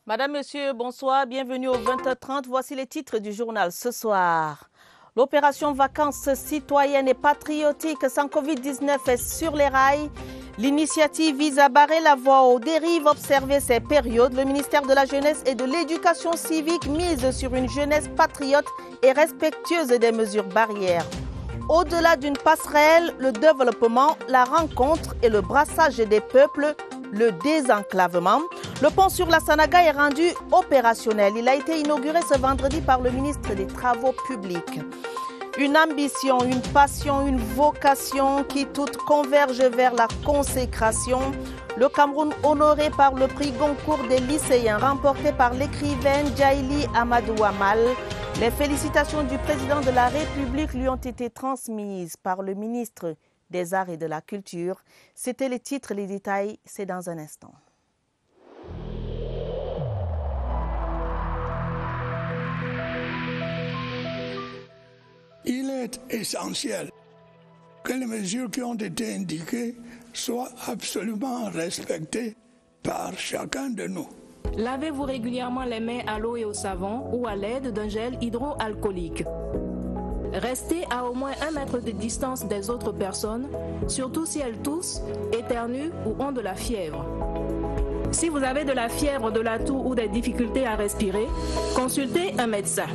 Madame, Monsieur, bonsoir, bienvenue au 20h30. Voici les titres du journal ce soir. L'opération vacances citoyennes et patriotiques sans Covid-19 est sur les rails. L'initiative vise à barrer la voie aux dérives observées ces périodes. Le ministère de la Jeunesse et de l'Éducation civique mise sur une jeunesse patriote et respectueuse des mesures barrières. Au-delà d'une passerelle, le développement, la rencontre et le brassage des peuples, le désenclavement. Le pont sur la Sanaga est rendu opérationnel. Il a été inauguré ce vendredi par le ministre des Travaux publics. Une ambition, une passion, une vocation qui toutes convergent vers la consécration. Le Cameroun honoré par le prix Goncourt des lycéens remporté par l'écrivaine Djaïli Amadou Amal. Les félicitations du président de la République lui ont été transmises par le ministre des Arts et de la Culture. C'était les titres, les détails, c'est dans un instant. Il est essentiel que les mesures qui ont été indiquées soient absolument respectées par chacun de nous. Lavez-vous régulièrement les mains à l'eau et au savon ou à l'aide d'un gel hydroalcoolique. Restez à au moins 1 mètre de distance des autres personnes, surtout si elles toussent, éternuent ou ont de la fièvre. Si vous avez de la fièvre, de la toux ou des difficultés à respirer, consultez un médecin.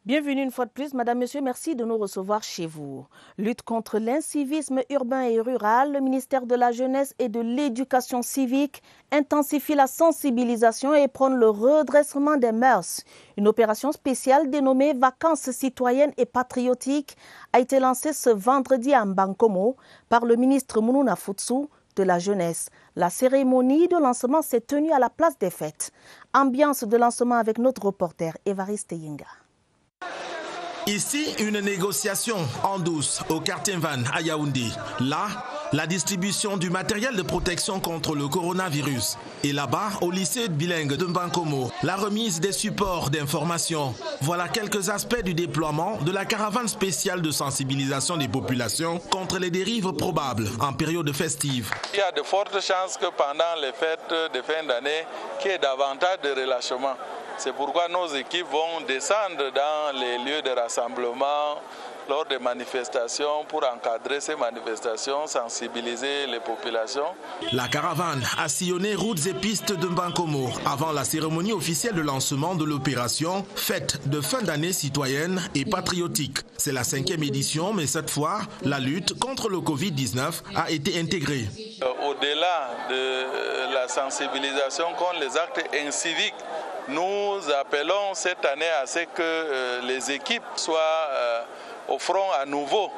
Bienvenue une fois de plus, Madame, Monsieur, merci de nous recevoir chez vous. Lutte contre l'incivisme urbain et rural, le ministère de la Jeunesse et de l'Éducation civique intensifie la sensibilisation et prône le redressement des mœurs. Une opération spéciale dénommée Vacances citoyennes et patriotiques a été lancée ce vendredi à Mbankomo par le ministre Mounouna Futsu de la Jeunesse. La cérémonie de lancement s'est tenue à la place des fêtes. Ambiance de lancement avec notre reporter Évariste Yinga. Ici, une négociation en douce au quartier Van à Yaoundé. Là, la distribution du matériel de protection contre le coronavirus. Et là-bas, au lycée bilingue de Mbankomo, la remise des supports d'information. Voilà quelques aspects du déploiement de la caravane spéciale de sensibilisation des populations contre les dérives probables en période festive. Il y a de fortes chances que pendant les fêtes de fin d'année, qu'il y ait davantage de relâchement. C'est pourquoi nos équipes vont descendre dans les lieux de rassemblement lors des manifestations pour encadrer ces manifestations, sensibiliser les populations. La caravane a sillonné routes et pistes de Mbankomo avant la cérémonie officielle de lancement de l'opération Fête de fin d'année citoyenne et patriotique. C'est la 5e édition, mais cette fois, la lutte contre le Covid-19 a été intégrée. Au-delà de la sensibilisation contre les actes inciviques, nous appelons cette année à ce que les équipes soient au front à nouveau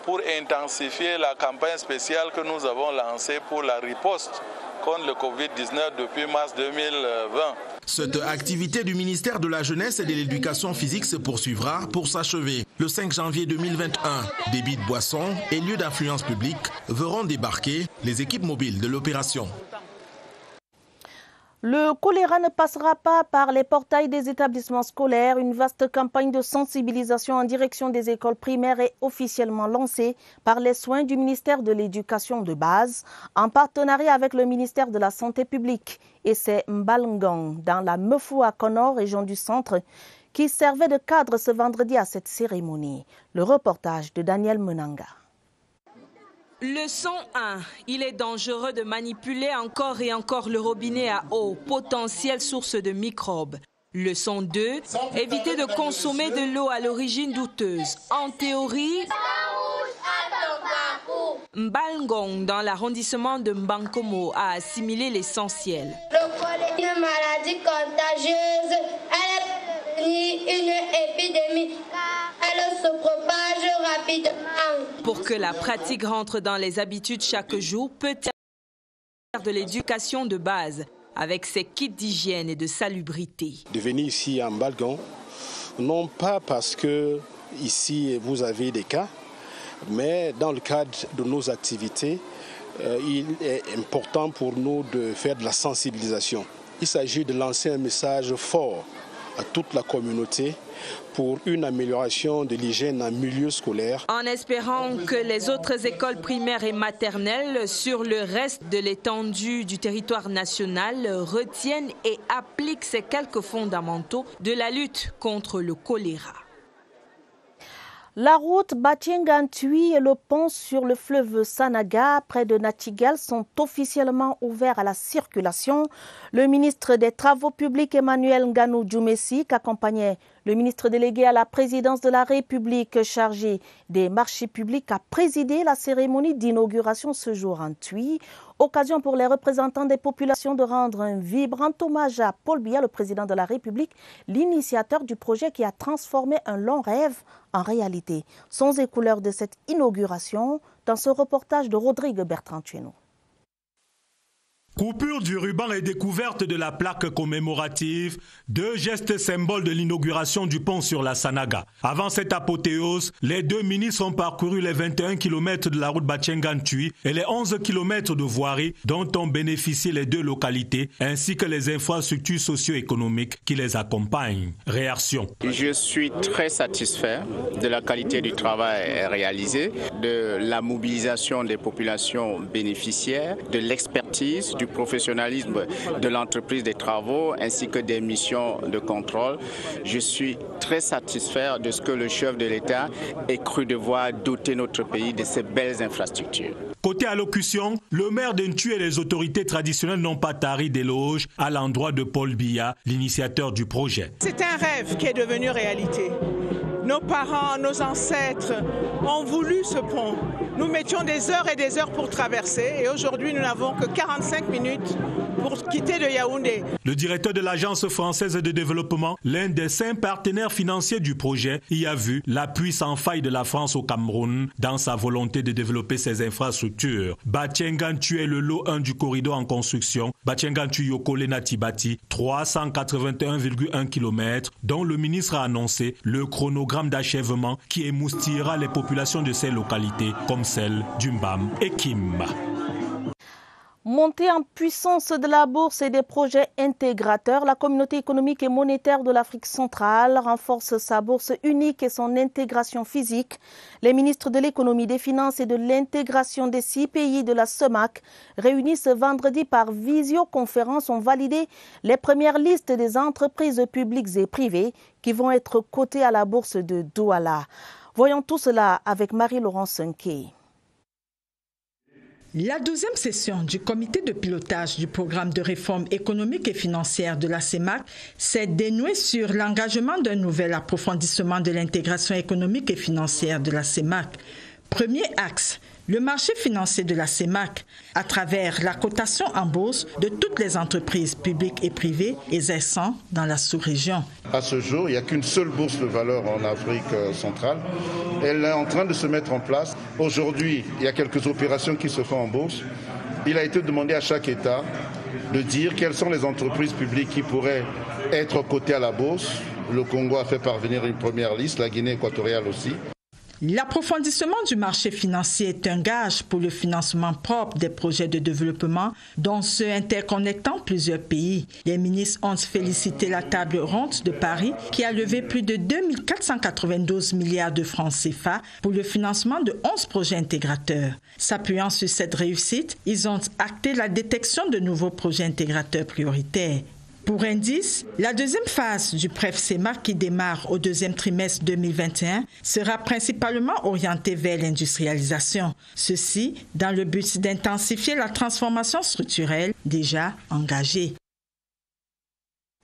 pour intensifier la campagne spéciale que nous avons lancée pour la riposte contre le Covid-19 depuis mars 2020. Cette activité du ministère de la Jeunesse et de l'Éducation physique se poursuivra pour s'achever. Le 5 janvier 2021, débits de boissons et lieux d'influence publique verront débarquer les équipes mobiles de l'opération. Le choléra ne passera pas par les portails des établissements scolaires. Une vaste campagne de sensibilisation en direction des écoles primaires est officiellement lancée par les soins du ministère de l'Éducation de base en partenariat avec le ministère de la Santé publique. Et c'est Mbalngong, dans la Mefoua-Kono, région du centre, qui servait de cadre ce vendredi à cette cérémonie. Le reportage de Daniel Menanga. Leçon 1. Il est dangereux de manipuler encore et encore le robinet à eau, potentielle source de microbes. Leçon 2. Éviter de consommer de l'eau à l'origine douteuse. En théorie, Mbalngong, dans l'arrondissement de Mbankomo, a assimilé l'essentiel. Le choléra est une maladie contagieuse. Elle est une épidémie. Elle se propage rapidement. Pour que la pratique rentre dans les habitudes chaque jour, peut-être de l'éducation de base, avec ses kits d'hygiène et de salubrité. De venir ici à Mbalngong, non pas parce que ici vous avez des cas, mais dans le cadre de nos activités, il est important pour nous de faire de la sensibilisation. Il s'agit de lancer un message fort à toute la communauté pour une amélioration de l'hygiène en milieu scolaire. En espérant que les autres écoles primaires et maternelles sur le reste de l'étendue du territoire national retiennent et appliquent ces quelques fondamentaux de la lutte contre le choléra. La route Batiengane-Tui et le pont sur le fleuve Sanaga, près de Nachtigal, sont officiellement ouverts à la circulation. Le ministre des Travaux publics Emmanuel Nganou Djoumessi, qui accompagnait le ministre délégué à la présidence de la République chargé des marchés publics, a présidé la cérémonie d'inauguration ce jour en Tui. Occasion pour les représentants des populations de rendre un vibrant hommage à Paul Biya, le président de la République, l'initiateur du projet qui a transformé un long rêve en réalité. Sons et couleurs de cette inauguration dans ce reportage de Rodrigue Bertrand-Tueno. Coupure du ruban et découverte de la plaque commémorative, deux gestes symboles de l'inauguration du pont sur la Sanaga. Avant cette apothéose, les deux ministres ont parcouru les 21 km de la route Batiengane-Tui et les 11 km de voirie dont ont bénéficié les deux localités, ainsi que les infrastructures socio-économiques qui les accompagnent. Réaction. Je suis très satisfait de la qualité du travail réalisé, de la mobilisation des populations bénéficiaires, de l'expertise, du professionnalisme de l'entreprise des travaux ainsi que des missions de contrôle. Je suis très satisfait de ce que le chef de l'État ait cru devoir doter notre pays de ces belles infrastructures. Côté allocution, le maire d'Ntui et les autorités traditionnelles n'ont pas tari d'éloges à l'endroit de Paul Biya, l'initiateur du projet. C'est un rêve qui est devenu réalité. Nos parents, nos ancêtres ont voulu ce pont. Nous mettions des heures et des heures pour traverser et aujourd'hui nous n'avons que 45 minutes pour quitter de Yaoundé. Le directeur de l'Agence française de développement, l'un des 5 partenaires financiers du projet, y a vu l'appui sans faille de la France au Cameroun dans sa volonté de développer ses infrastructures. Batiengane-Tui est le lot 1 du corridor en construction. Batiengane-Tui-Yokole-Natibati, 381,1 km, dont le ministre a annoncé le chronogramme d'achèvement qui émoustillera les populations de ces localités, comme celle d'Umbam et Kim. Montée en puissance de la bourse et des projets intégrateurs, la communauté économique et monétaire de l'Afrique centrale renforce sa bourse unique et son intégration physique. Les ministres de l'économie, des finances et de l'intégration des 6 pays de la CEMAC, réunis ce vendredi par visioconférence, ont validé les premières listes des entreprises publiques et privées qui vont être cotées à la bourse de Douala. Voyons tout cela avec Marie-Laurence Sunke. La 12e session du comité de pilotage du programme de réforme économique et financière de la CEMAC s'est dénouée sur l'engagement d'un nouvel approfondissement de l'intégration économique et financière de la CEMAC. Premier axe, le marché financier de la CEMAC, à travers la cotation en bourse de toutes les entreprises publiques et privées exerçant dans la sous-région. À ce jour, il n'y a qu'une seule bourse de valeur en Afrique centrale. Elle est en train de se mettre en place. Aujourd'hui, il y a quelques opérations qui se font en bourse. Il a été demandé à chaque État de dire quelles sont les entreprises publiques qui pourraient être cotées à la bourse. Le Congo a fait parvenir une première liste, la Guinée équatoriale aussi. L'approfondissement du marché financier est un gage pour le financement propre des projets de développement, dont ceux interconnectant plusieurs pays. Les ministres ont félicité la table ronde de Paris qui a levé plus de 2 492 milliards de francs CFA pour le financement de 11 projets intégrateurs. S'appuyant sur cette réussite, ils ont acté la détection de nouveaux projets intégrateurs prioritaires. Pour indice, la deuxième phase du PREF CEMAC qui démarre au deuxième trimestre 2021 sera principalement orientée vers l'industrialisation. Ceci dans le but d'intensifier la transformation structurelle déjà engagée.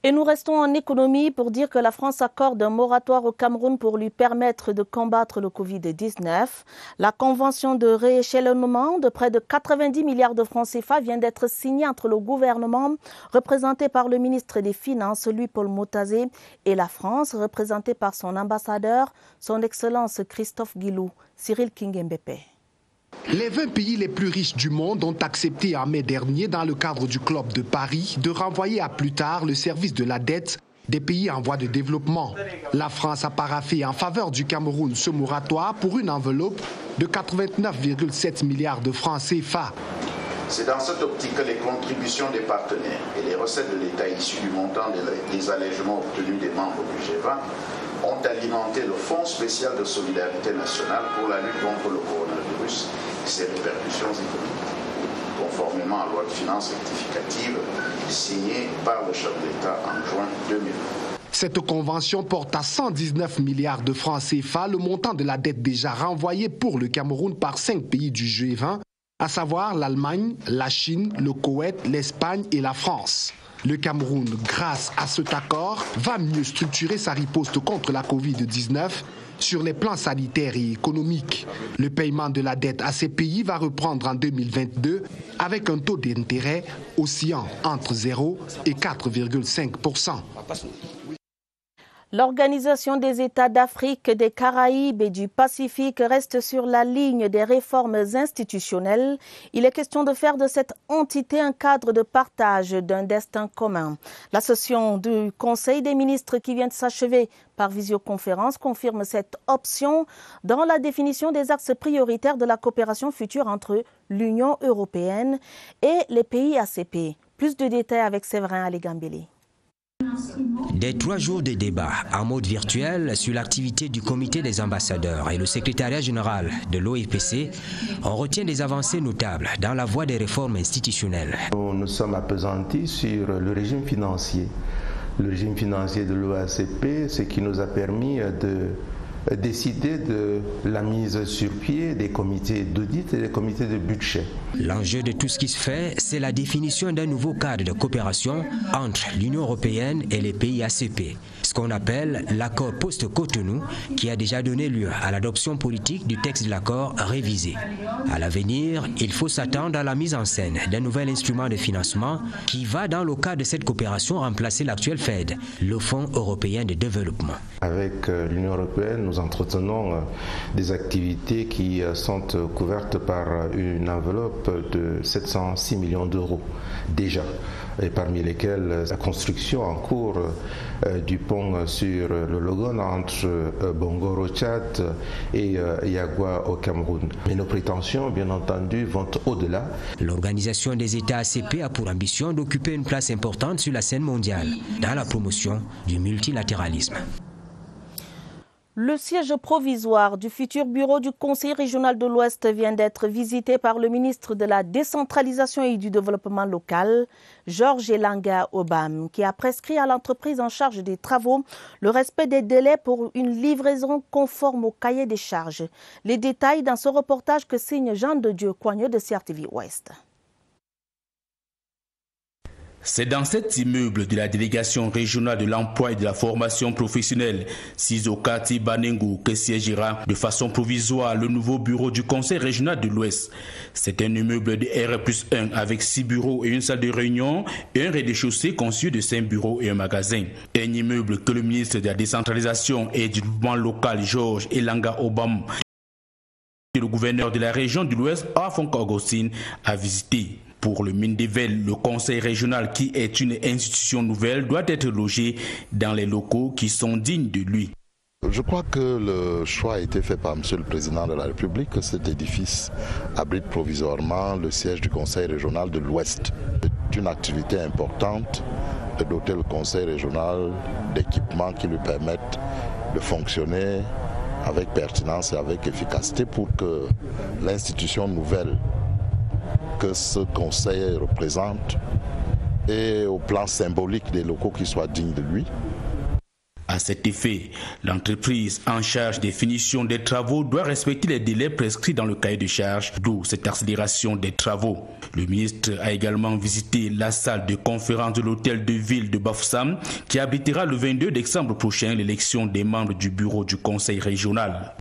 Et nous restons en économie pour dire que la France accorde un moratoire au Cameroun pour lui permettre de combattre le Covid-19. La convention de rééchelonnement de près de 90 milliards de francs CFA vient d'être signée entre le gouvernement, représenté par le ministre des Finances, Louis-Paul Motazé, et la France, représentée par son ambassadeur, son Excellence Christophe Guilou. Cyril Kingembepe. Les 20 pays les plus riches du monde ont accepté en mai dernier, dans le cadre du Club de Paris, de renvoyer à plus tard le service de la dette des pays en voie de développement. La France a paraphé en faveur du Cameroun ce moratoire pour une enveloppe de 89,7 milliards de francs CFA. C'est dans cette optique que les contributions des partenaires et les recettes de l'État issues du montant des allègements obtenus des membres du G20 ont alimenté le Fonds spécial de solidarité nationale pour la lutte contre le coronavirus et ses répercussions économiques, conformément à la loi de finances rectificative signée par le chef de l'État en juin 2020. Cette convention porte à 119 milliards de francs CFA le montant de la dette déjà renvoyée pour le Cameroun par 5 pays du G20, à savoir l'Allemagne, la Chine, le Koweït, l'Espagne et la France. Le Cameroun, grâce à cet accord, va mieux structurer sa riposte contre la Covid-19 sur les plans sanitaires et économiques. Le paiement de la dette à ces pays va reprendre en 2022 avec un taux d'intérêt oscillant entre 0 et 4,5%. L'Organisation des États d'Afrique, des Caraïbes et du Pacifique reste sur la ligne des réformes institutionnelles. Il est question de faire de cette entité un cadre de partage d'un destin commun. La session du Conseil des ministres qui vient de s'achever par visioconférence confirme cette option dans la définition des axes prioritaires de la coopération future entre l'Union européenne et les pays ACP. Plus de détails avec Séverin Aligambélé. Des 3 jours de débat en mode virtuel sur l'activité du comité des ambassadeurs et le secrétariat général de l'OEPC, on retient des avancées notables dans la voie des réformes institutionnelles. Nous sommes appesantis sur le régime financier. Le régime financier de l'OACP, ce qui nous a permis de décider de la mise sur pied des comités d'audit et des comités de budget. L'enjeu de tout ce qui se fait, c'est la définition d'un nouveau cadre de coopération entre l'Union européenne et les pays ACP, ce qu'on appelle l'accord post-Cotonou, qui a déjà donné lieu à l'adoption politique du texte de l'accord révisé. À l'avenir, il faut s'attendre à la mise en scène d'un nouvel instrument de financement qui va, dans le cadre de cette coopération, remplacer l'actuel FED, le Fonds européen de développement. Avec l'Union européenne, nous entretenons des activités qui sont couvertes par une enveloppe de 706 millions d'euros déjà, et parmi lesquels la construction en cours du pont sur le Logon entre Bongor au Tchad et Yagua au Cameroun. Mais nos prétentions, bien entendu, vont au-delà. L'Organisation des États ACP a pour ambition d'occuper une place importante sur la scène mondiale dans la promotion du multilatéralisme. Le siège provisoire du futur bureau du Conseil régional de l'Ouest vient d'être visité par le ministre de la Décentralisation et du Développement local, Georges Elanga Obam, qui a prescrit à l'entreprise en charge des travaux le respect des délais pour une livraison conforme au cahier des charges. Les détails dans ce reportage que signe Jean de Dieu Coigneux de CRTV Ouest. C'est dans cet immeuble de la délégation régionale de l'emploi et de la formation professionnelle, Sizokati Banengu, que siégera de façon provisoire le nouveau bureau du Conseil régional de l'Ouest. C'est un immeuble de R+1 avec 6 bureaux et une salle de réunion et un rez-de-chaussée conçu de 5 bureaux et un magasin. Un immeuble que le ministre de la Décentralisation et du Développement local, Georges Elanga Obam, et le gouverneur de la région de l'Ouest, Afonso Augustine, a visité. Pour le Mindével, le conseil régional, qui est une institution nouvelle, doit être logé dans les locaux qui sont dignes de lui. Je crois que le choix a été fait par M. le Président de la République que cet édifice abrite provisoirement le siège du Conseil régional de l'Ouest. C'est une activité importante de doter le Conseil régional d'équipements qui lui permettent de fonctionner avec pertinence et avec efficacité pour que l'institution nouvelle que ce conseil représente et au plan symbolique des locaux qui soient dignes de lui. À cet effet, l'entreprise en charge des finitions des travaux doit respecter les délais prescrits dans le cahier de charges, d'où cette accélération des travaux. Le ministre a également visité la salle de conférence de l'hôtel de ville de Bafoussam, qui abritera le 22 décembre prochain l'élection des membres du bureau du conseil régional.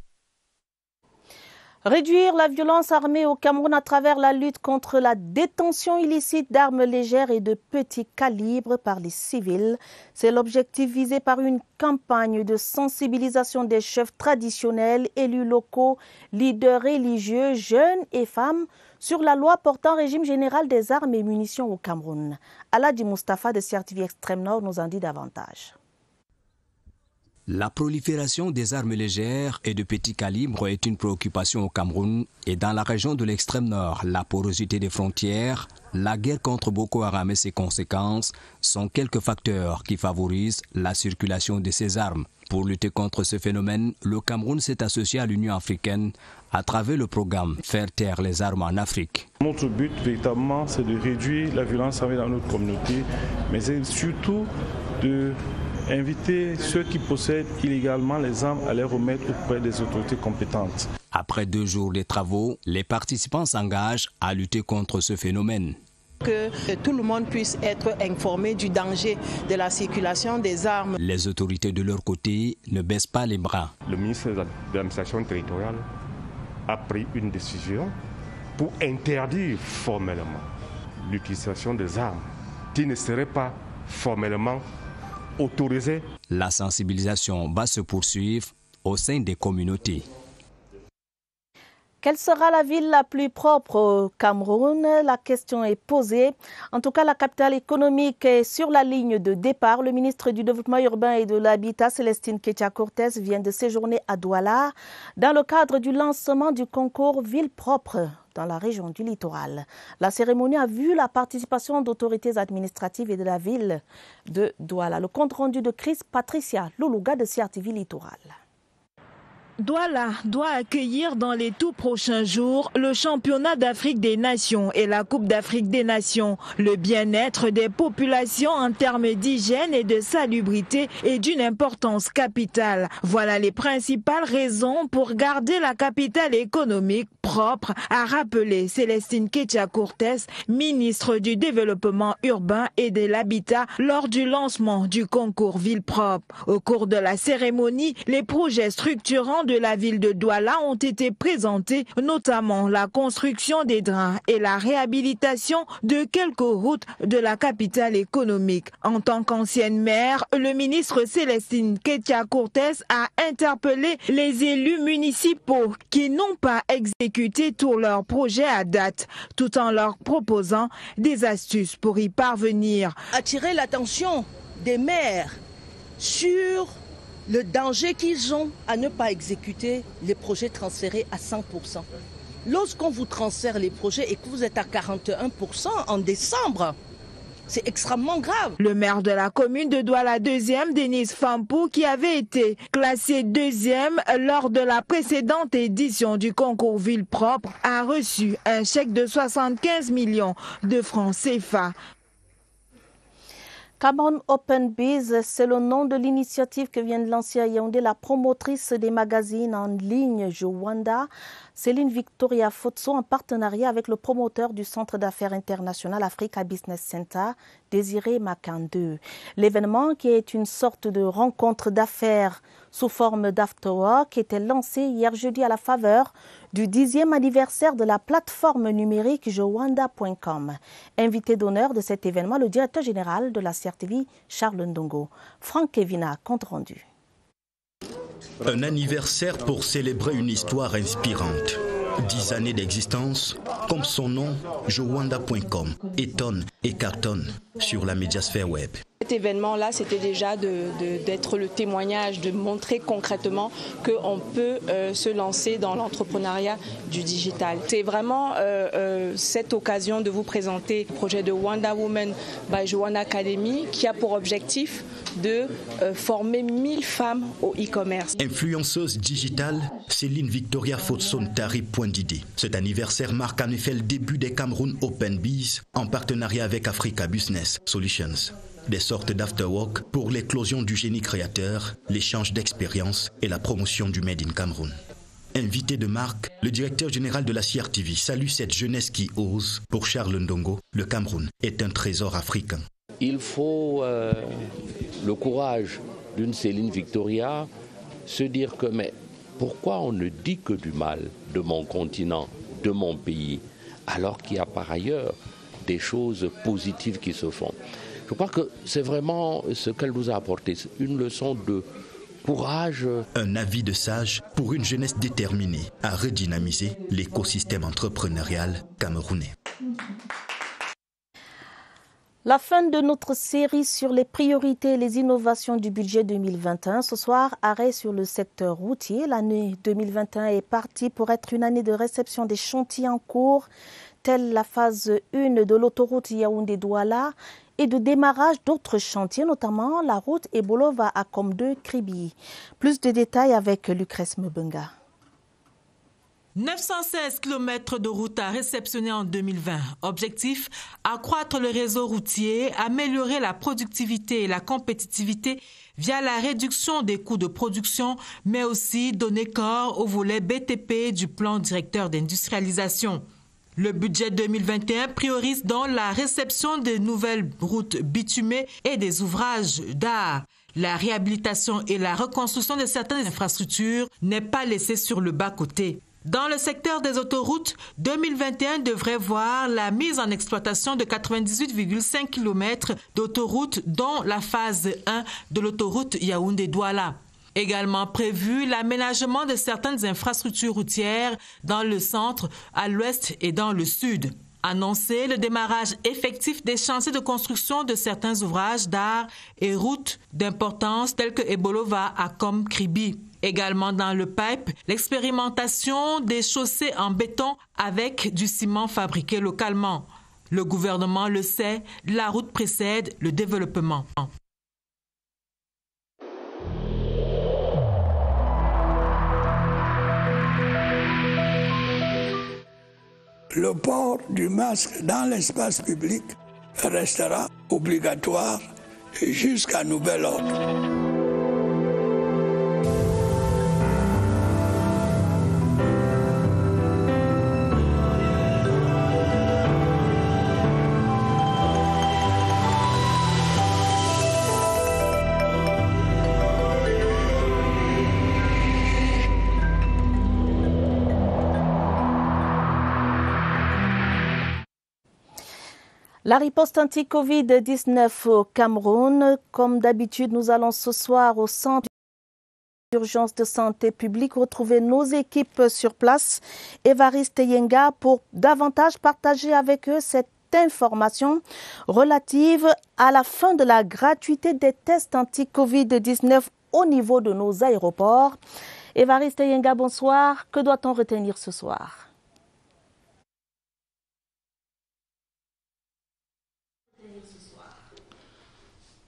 Réduire la violence armée au Cameroun à travers la lutte contre la détention illicite d'armes légères et de petit calibre par les civils, c'est l'objectif visé par une campagne de sensibilisation des chefs traditionnels, élus locaux, leaders religieux, jeunes et femmes sur la loi portant régime général des armes et munitions au Cameroun. Aladi Mustafa de CRTV Extrême Nord nous en dit davantage. La prolifération des armes légères et de petit calibre est une préoccupation au Cameroun et dans la région de l'extrême nord, la porosité des frontières, la guerre contre Boko Haram et ses conséquences sont quelques facteurs qui favorisent la circulation de ces armes. Pour lutter contre ce phénomène, le Cameroun s'est associé à l'Union africaine à travers le programme Faire taire les armes en Afrique. Notre but, véritablement, c'est de réduire la violence armée dans notre communauté, mais c'est surtout d'inviter ceux qui possèdent illégalement les armes à les remettre auprès des autorités compétentes. Après 2 jours de travaux, les participants s'engagent à lutter contre ce phénomène. Que tout le monde puisse être informé du danger de la circulation des armes. Les autorités de leur côté ne baissent pas les bras. Le ministre de l'administration territoriale a pris une décision pour interdire formellement l'utilisation des armes qui ne seraient pas formellement autorisées. La sensibilisation va se poursuivre au sein des communautés. Quelle sera la ville la plus propre au Cameroun? La question est posée. En tout cas, la capitale économique est sur la ligne de départ. Le ministre du Développement urbain et de l'Habitat, Célestine Kétia-Cortès, vient de séjourner à Douala dans le cadre du lancement du concours Ville propre dans la région du littoral. La cérémonie a vu la participation d'autorités administratives et de la ville de Douala. Le compte rendu de Chris Patricia Loulouga de CRTV Littoral. Douala doit accueillir dans les tout prochains jours le championnat d'Afrique des Nations et la Coupe d'Afrique des Nations. Le bien-être des populations en termes d'hygiène et de salubrité est d'une importance capitale. Voilà les principales raisons pour garder la capitale économique propre, a rappelé Célestine Kétia-Cortès, ministre du Développement urbain et de l'Habitat, lors du lancement du concours Ville propre. Au cours de la cérémonie, les projets structurants de la ville de Douala ont été présentés, notamment la construction des drains et la réhabilitation de quelques routes de la capitale économique. En tant qu'ancienne maire, le ministre Célestine Kétia-Cortès a interpellé les élus municipaux qui n'ont pas exécuté tous leurs projets à date, tout en leur proposant des astuces pour y parvenir. Attirer l'attention des maires sur le danger qu'ils ont à ne pas exécuter les projets transférés à 100%. Lorsqu'on vous transfère les projets et que vous êtes à 41% en décembre, c'est extrêmement grave. Le maire de la commune de Douala 2e, Denis Fampou, qui avait été classé 2e lors de la précédente édition du concours Ville propre, a reçu un chèque de 75 millions de francs CFA. Cameroun Open Biz, c'est le nom de l'initiative que vient de lancer à Yaoundé la promotrice des magazines en ligne Jowanda, Céline Victoria Fotso, en partenariat avec le promoteur du Centre d'affaires international Africa Business Center, Désiré Makandeu. L'événement, qui est une sorte de rencontre d'affaires sous forme d'afterwork, était lancé hier jeudi à la faveur du 10e anniversaire de la plateforme numérique Jowanda.com. Invité d'honneur de cet événement, le directeur général de la CRTV, Charles Ndongo. Franck Kevina, compte rendu. Un anniversaire pour célébrer une histoire inspirante. 10 années d'existence, comme son nom, Jowanda.com, étonne et cartonne sur la médiasphère web. Cet événement-là, c'était déjà d'être le témoignage, de montrer concrètement qu'on peut se lancer dans l'entrepreneuriat du digital. C'est vraiment cette occasion de vous présenter le projet de Wanda Women by Jowanda Academy qui a pour objectif de former 1000 femmes au e-commerce. Influenceuse digitale, Céline Victoria Fotson Tari Poindidi. Cet anniversaire marque en effet le début des Cameroun Open Biz en partenariat avec Africa Business Solutions. Des sortes d'afterwork pour l'éclosion du génie créateur, l'échange d'expériences et la promotion du Made in Cameroun. Invité de marque, le directeur général de la CRTV salue cette jeunesse qui ose. Pour Charles Ndongo, le Cameroun est un trésor africain. Il faut le courage d'une Céline Victoria, se dire que mais pourquoi on ne dit que du mal de mon continent, de mon pays, alors qu'il y a par ailleurs des choses positives qui se font. Je crois que c'est vraiment ce qu'elle nous a apporté, une leçon de courage. Un avis de sage pour une jeunesse déterminée à redynamiser l'écosystème entrepreneurial camerounais. La fin de notre série sur les priorités et les innovations du budget 2021. Ce soir, arrêt sur le secteur routier. L'année 2021 est partie pour être une année de réception des chantiers en cours, telle la phase 1 de l'autoroute Yaoundé-Douala et de démarrage d'autres chantiers, notamment la route Ebolova à Komde-Kribi. Plus de détails avec Lucrèce Mbenga. 916 km de route à réceptionner en 2020. Objectif, accroître le réseau routier, améliorer la productivité et la compétitivité via la réduction des coûts de production, mais aussi donner corps au volet BTP du plan directeur d'industrialisation. Le budget 2021 priorise donc la réception des nouvelles routes bitumées et des ouvrages d'art. La réhabilitation et la reconstruction de certaines infrastructures n'est pas laissée sur le bas-côté. Dans le secteur des autoroutes, 2021 devrait voir la mise en exploitation de 98,5 km d'autoroutes, dont la phase 1 de l'autoroute Yaoundé-Douala. Également prévu l'aménagement de certaines infrastructures routières dans le centre, à l'ouest et dans le sud. Annoncé le démarrage effectif des chantiers de construction de certains ouvrages d'art et routes d'importance tels que Ebolova à Komde-Kribi. Également dans le pipe, l'expérimentation des chaussées en béton avec du ciment fabriqué localement. Le gouvernement le sait, la route précède le développement. Le port du masque dans l'espace public restera obligatoire jusqu'à nouvel ordre. La riposte anti-Covid-19 au Cameroun. Comme d'habitude, nous allons ce soir au centre d'urgence de santé publique retrouver nos équipes sur place. Évariste Yenga pour davantage partager avec eux cette information relative à la fin de la gratuité des tests anti-Covid-19 au niveau de nos aéroports. Évariste Yenga, bonsoir. Que doit-on retenir ce soir ?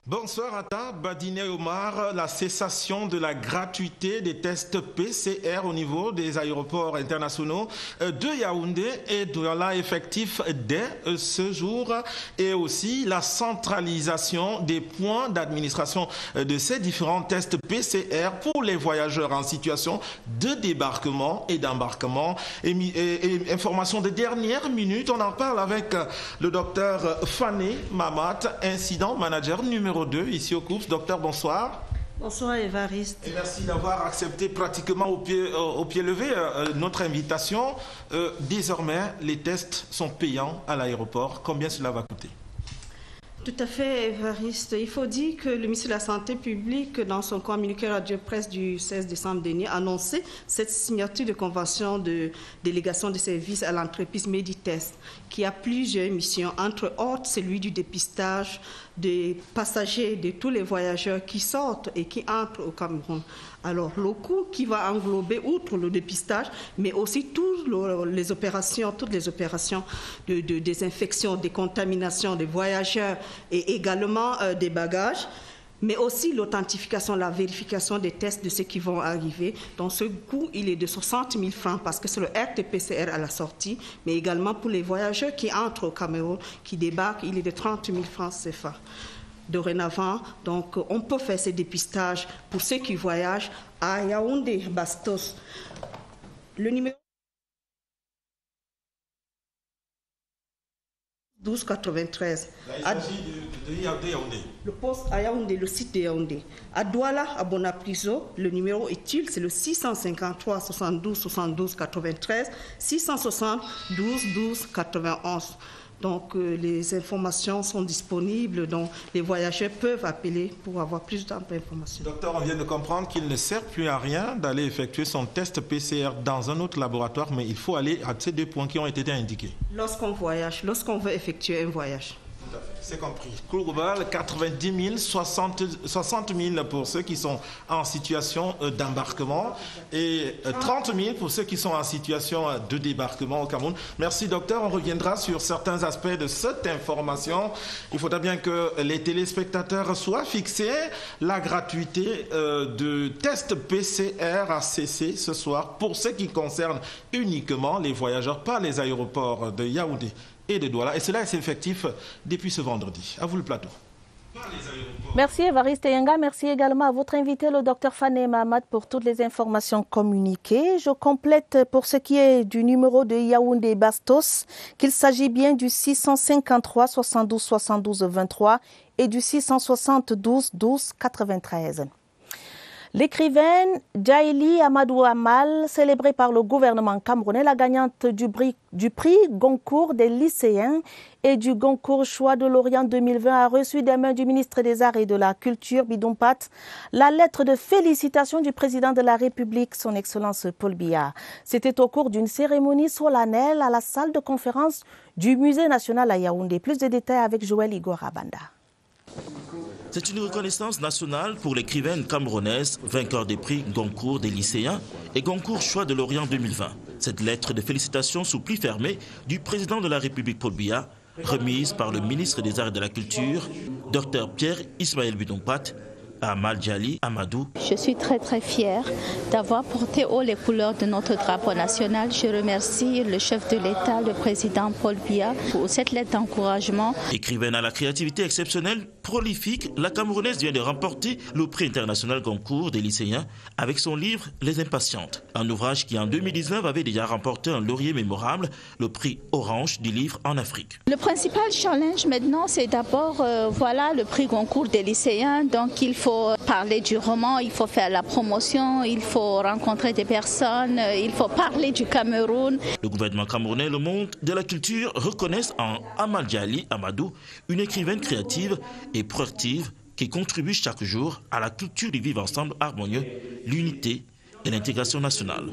Bonsoir Atta, Badine Omar. La cessation de la gratuité des tests PCR au niveau des aéroports internationaux de Yaoundé et Douala effectif dès ce jour, et aussi la centralisation des points d'administration de ces différents tests PCR pour les voyageurs en situation de débarquement et d'embarquement. Et information de dernière minute, on en parle avec le docteur Fané Mamat, incident manager numéro 2 ici au COUPS. Docteur, bonsoir. Bonsoir Évariste. Et merci d'avoir accepté pratiquement au pied levé notre invitation. Désormais, les tests sont payants à l'aéroport. Combien cela va coûter ? Tout à fait, Évariste. Il faut dire que le ministre de la Santé publique, dans son communiqué radio-presse du 16 décembre dernier, a annoncé cette signature de convention de délégation de services à l'entreprise Meditest, qui a plusieurs missions, entre autres celui du dépistage des passagers, de tous les voyageurs qui sortent et qui entrent au Cameroun. Alors, le coût qui va englober, outre le dépistage, mais aussi toutes les opérations de désinfection, décontamination des voyageurs et également des bagages, mais aussi l'authentification, la vérification des tests de ceux qui vont arriver. Donc, ce coût, il est de 60 000 francs parce que c'est le RT-PCR à la sortie, mais également pour les voyageurs qui entrent au Cameroun, qui débarquent, il est de 30 000 francs CFA. Dorénavant, donc, on peut faire ces dépistages pour ceux qui voyagent à Yaoundé, Bastos. Le numéro 1293. Là, il s'agit de Yaoundé. Le poste à Yaoundé, le site de Yaoundé. À Douala, à Bonapriso, le numéro utile, c'est le 653 72 72 93, 660 12 12 91. Donc, les informations sont disponibles, donc les voyageurs peuvent appeler pour avoir plus d'informations. Docteur, on vient de comprendre qu'il ne sert plus à rien d'aller effectuer son test PCR dans un autre laboratoire, mais il faut aller à ces deux points qui ont été indiqués. Lorsqu'on voyage, lorsqu'on veut effectuer un voyage. C'est compris. Coût global, 90 000, 60 000 pour ceux qui sont en situation d'embarquement et 30 000 pour ceux qui sont en situation de débarquement au Cameroun. Merci docteur, on reviendra sur certains aspects de cette information. Il faudra bien que les téléspectateurs soient fixés. La gratuité de tests PCR a cessé ce soir pour ce qui concerne uniquement les voyageurs par les aéroports de Yaoundé et de Douala. Et cela est effectif depuis ce vendredi. À vous le plateau. Merci Évariste Yenga. Merci également à votre invité, le docteur Fané Mahamad, pour toutes les informations communiquées. Je complète pour ce qui est du numéro de Yaoundé Bastos qu'il s'agit bien du 653 72 72 23 et du 672 12 93. L'écrivaine Djaïli Amadou Amal, célébrée par le gouvernement camerounais, la gagnante du prix Goncourt des lycéens et du Goncourt Choix de l'Orient 2020, a reçu des mains du ministre des Arts et de la Culture, Bidon Pat, la lettre de félicitations du président de la République, son Excellence Paul Biya. C'était au cours d'une cérémonie solennelle à la salle de conférence du Musée national à Yaoundé. Plus de détails avec Joël Igor Abanda. C'est une reconnaissance nationale pour l'écrivaine camerounaise, vainqueur des prix Goncourt des lycéens et Goncourt Choix de l'Orient 2020. Cette lettre de félicitations sous pli fermé du président de la République Paul Biya, remise par le ministre des Arts et de la Culture, Dr Pierre Ismaël Bidompat, à Amal Djaïli Amadou. Je suis très fière d'avoir porté haut les couleurs de notre drapeau national. Je remercie le chef de l'État, le président Paul Biya, pour cette lettre d'encouragement. Écrivaine à la créativité exceptionnelle, prolifique, la Camerounaise vient de remporter le prix international Goncourt des lycéens avec son livre Les Impatientes. Un ouvrage qui en 2019 avait déjà remporté un laurier mémorable, le prix Orange du livre en Afrique. Le principal challenge maintenant, c'est d'abord le prix Goncourt des lycéens. Donc il faut parler du roman, il faut faire la promotion, il faut rencontrer des personnes, il faut parler du Cameroun. Le gouvernement camerounais et le monde de la culture reconnaissent en Amal Djaïli Amadou une écrivaine créative et proactive qui contribue chaque jour à la culture du vivre ensemble harmonieux, l'unité et l'intégration nationale.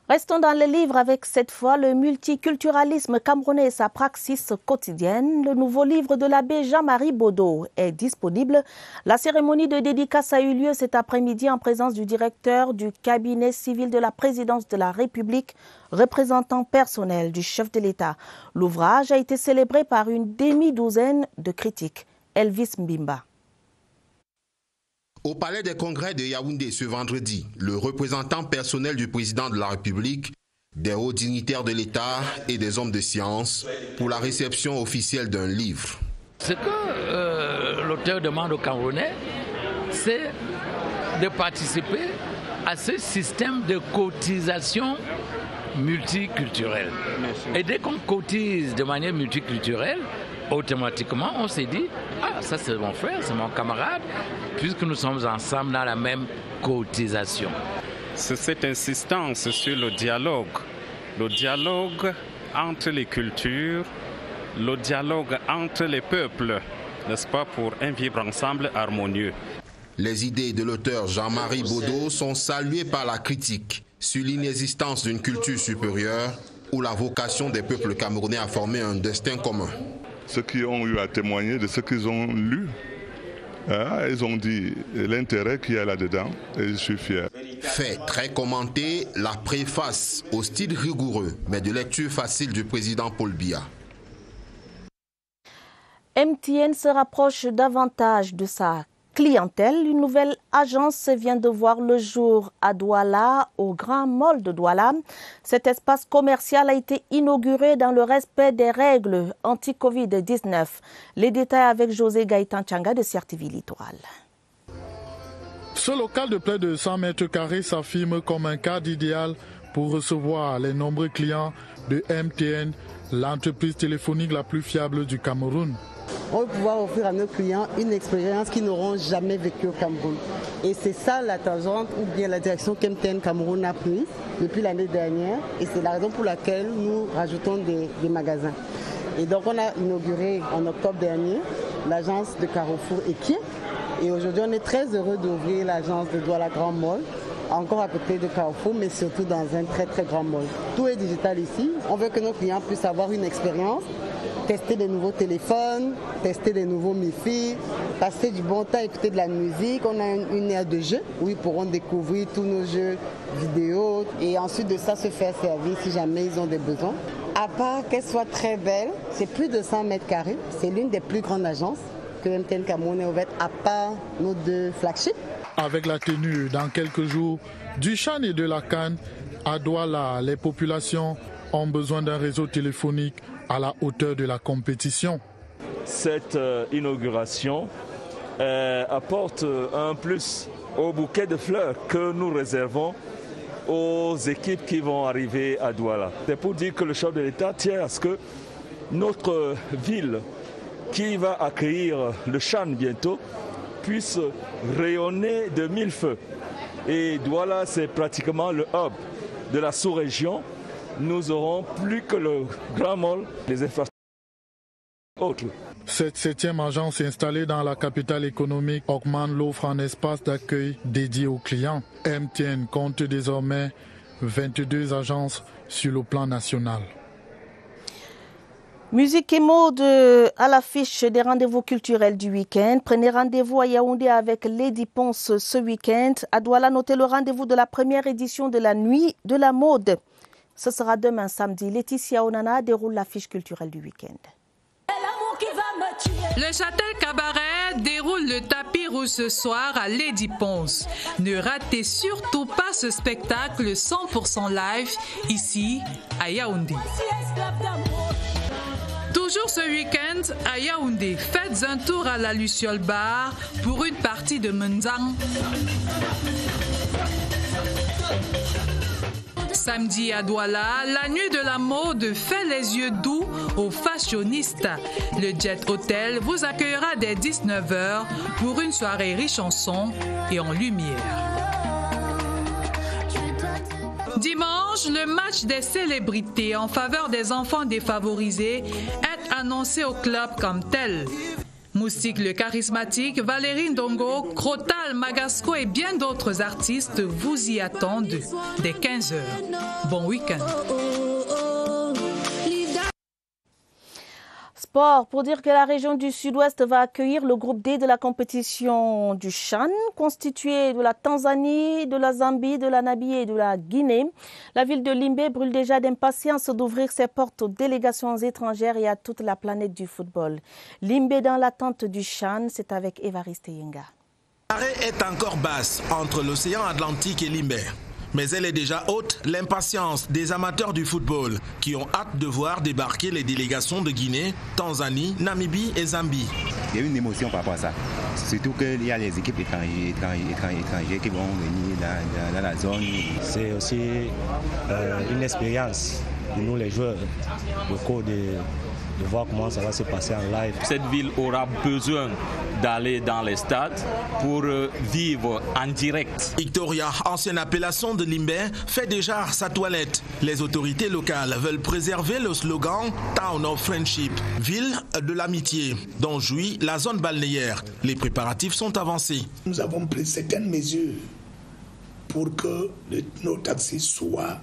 Restons dans le livre avec cette fois le multiculturalisme camerounais et sa praxis quotidienne. Le nouveau livre de l'abbé Jean-Marie Baudot est disponible. La cérémonie de dédicace a eu lieu cet après-midi en présence du directeur du cabinet civil de la présidence de la République, représentant personnel du chef de l'État. L'ouvrage a été célébré par une demi-douzaine de critiques. Elvis Mbimba. Au palais des congrès de Yaoundé ce vendredi, le représentant personnel du président de la République, des hauts dignitaires de l'État et des hommes de science pour la réception officielle d'un livre. Ce que l'auteur demande aux Camerounais, c'est de participer à ce système de cotisation multiculturelle. Et dès qu'on cotise de manière multiculturelle, automatiquement, on s'est dit, ça c'est mon frère, c'est mon camarade, puisque nous sommes ensemble dans la même cotisation. C'est cette insistance sur le dialogue entre les cultures, le dialogue entre les peuples, n'est-ce pas, pour un vivre ensemble harmonieux. Les idées de l'auteur Jean-Marie Baudot sont saluées par la critique sur l'inexistence d'une culture supérieure ou la vocation des peuples camerounais à former un destin commun. Ceux qui ont eu à témoigner de ce qu'ils ont lu, ils ont dit l'intérêt qu'il y a là-dedans et je suis fier. Fait très commenté, la préface au style rigoureux mais de lecture facile du président Paul Biya. MTN se rapproche davantage de sa clientèle. Une nouvelle agence vient de voir le jour à Douala, au Grand Mall de Douala. Cet espace commercial a été inauguré dans le respect des règles anti-Covid-19. Les détails avec José Gaëtan Tchanga de CRTV Littoral. Ce local de près de 100 mètres carrés s'affirme comme un cadre idéal pour recevoir les nombreux clients de MTN, l'entreprise téléphonique la plus fiable du Cameroun. On va pouvoir offrir à nos clients une expérience qu'ils n'auront jamais vécue au Cameroun. Et c'est ça la tangente ou bien la direction qu'MTN Cameroun a prise depuis l'année dernière. Et c'est la raison pour laquelle nous rajoutons des magasins. Et donc on a inauguré en octobre dernier l'agence de Carrefour Equier. Et aujourd'hui on est très heureux d'ouvrir l'agence de Douala Grand Mall, encore à côté de Carrefour, mais surtout dans un très grand mall. Tout est digital ici. On veut que nos clients puissent avoir une expérience tester des nouveaux téléphones, tester des nouveaux MiFi, passer du bon temps à écouter de la musique. On a une aire de jeu où ils pourront découvrir tous nos jeux vidéo et ensuite de ça se faire servir si jamais ils ont des besoins. À part qu'elle soit très belle, c'est plus de 100 mètres carrés. C'est l'une des plus grandes agences que MTN Cameroun est ouverte à part nos 2 flagships. Avec la tenue dans quelques jours du CHAN et de la CAN, à Douala, les populations ont besoin d'un réseau téléphonique à la hauteur de la compétition. Cette inauguration apporte un plus au bouquet de fleurs que nous réservons aux équipes qui vont arriver à Douala. C'est pour dire que le chef de l'État tient à ce que notre ville qui va accueillir le CHAN bientôt puisse rayonner de 1000 feux. Et Douala, c'est pratiquement le hub de la sous-région. Nous aurons plus que le grand mall, les infrastructures autres. Cette 7e agence installée dans la capitale économique augmente l'offre en espace d'accueil dédié aux clients. MTN compte désormais 22 agences sur le plan national. Musique et mode à l'affiche des rendez-vous culturels du week-end. Prenez rendez-vous à Yaoundé avec Lady Ponce ce week-end. À Douala, notez le rendez-vous de la première édition de la Nuit de la mode. Ce sera demain samedi. Laetitia Onana déroule l'affiche culturelle du week-end. Le Châtel Cabaret déroule le tapis rouge ce soir à Lady Ponce. Ne ratez surtout pas ce spectacle 100% live ici à Yaoundé. Toujours ce week-end à Yaoundé, faites un tour à la Luciole Bar pour une partie de Menzang. Samedi à Douala, la nuit de la mode fait les yeux doux aux fashionistes. Le Jet Hotel vous accueillera dès 19h pour une soirée riche en son et en lumière. Dimanche, le match des célébrités en faveur des enfants défavorisés est annoncé au club comme tel. Moustique le charismatique, Valérie Ndongo, Crotal, Magasco et bien d'autres artistes vous y attendent dès 15h. Bon week-end. Sport, pour dire que la région du Sud-Ouest va accueillir le groupe D de la compétition du CHAN, constitué de la Tanzanie, de la Zambie, de la Namibie et de la Guinée. La ville de Limbé brûle déjà d'impatience d'ouvrir ses portes aux délégations étrangères et à toute la planète du football. Limbé dans l'attente du CHAN, c'est avec Évariste Yenga. La marée est encore basse entre l'océan Atlantique et Limbé. Mais elle est déjà haute, l'impatience des amateurs du football qui ont hâte de voir débarquer les délégations de Guinée, Tanzanie, Namibie et Zambie. Il y a une émotion par rapport à ça. Surtout qu'il y a les équipes étrangères qui vont venir dans la zone. C'est aussi une expérience pour nous les joueurs locaux de voir comment ça va se passer en live. Cette ville aura besoin d'aller dans les stades pour vivre en direct. Victoria, ancienne appellation de Limbé, fait déjà sa toilette. Les autorités locales veulent préserver le slogan Town of Friendship, ville de l'amitié, dont jouit la zone balnéaire. Les préparatifs sont avancés. Nous avons pris certaines mesures pour que nos taxis soient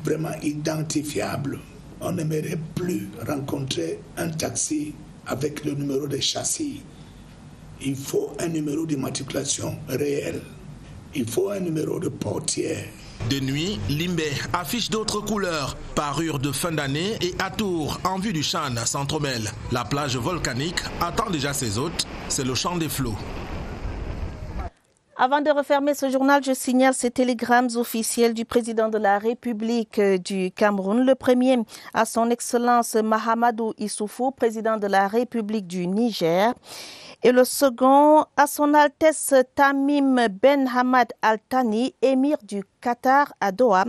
vraiment identifiables. On n'aimerait plus rencontrer un taxi avec le numéro de châssis. Il faut un numéro d'immatriculation réel. Il faut un numéro de portière. De nuit, Limbé affiche d'autres couleurs. Parure de fin d'année et atour en vue du CHAN s'entremêlent. La plage volcanique attend déjà ses hôtes. C'est le champ des flots. Avant de refermer ce journal, je signale ces télégrammes officiels du président de la République du Cameroun. Le premier à son Excellence Mahamadou Issoufou, président de la République du Niger. Et le second à son Altesse Tamim Ben Hamad Al Thani, émir du Qatar à Doha.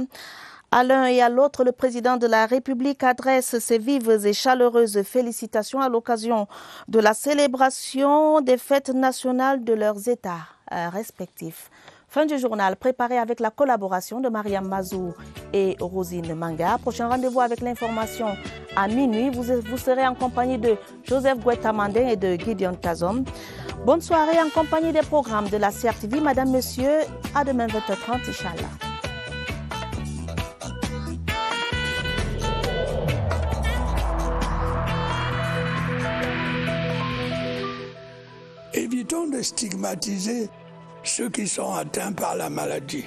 À l'un et à l'autre, le président de la République adresse ses vives et chaleureuses félicitations à l'occasion de la célébration des fêtes nationales de leurs États respectifs. Fin du journal préparé avec la collaboration de Mariam Mazou et Rosine Manga. Prochain rendez-vous avec l'information à minuit. Vous serez en compagnie de Joseph Gouetta-Mandin et de Gideon Tazom. Bonne soirée en compagnie des programmes de la CRTV. Madame, Monsieur, à demain 20h30, Inch'Allah. Arrêtons de stigmatiser ceux qui sont atteints par la maladie.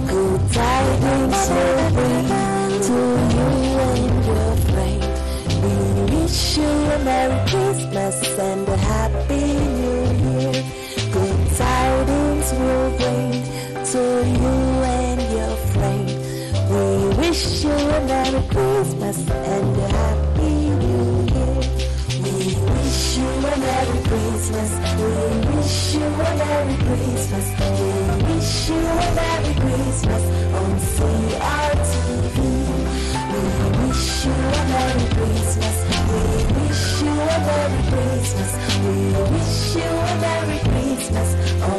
Good tidings will bring to you and your friend. We wish you a Merry Christmas and a Happy New Year. Good tidings will bring to you and your friend. We wish you a Merry Christmas and a Happy New Year. We wish you a Merry Christmas. We wish you a Merry Christmas. We wish you a Merry Christmas on CRTV. We wish you a Merry Christmas. We wish you a Merry Christmas. We wish you a Merry Christmas on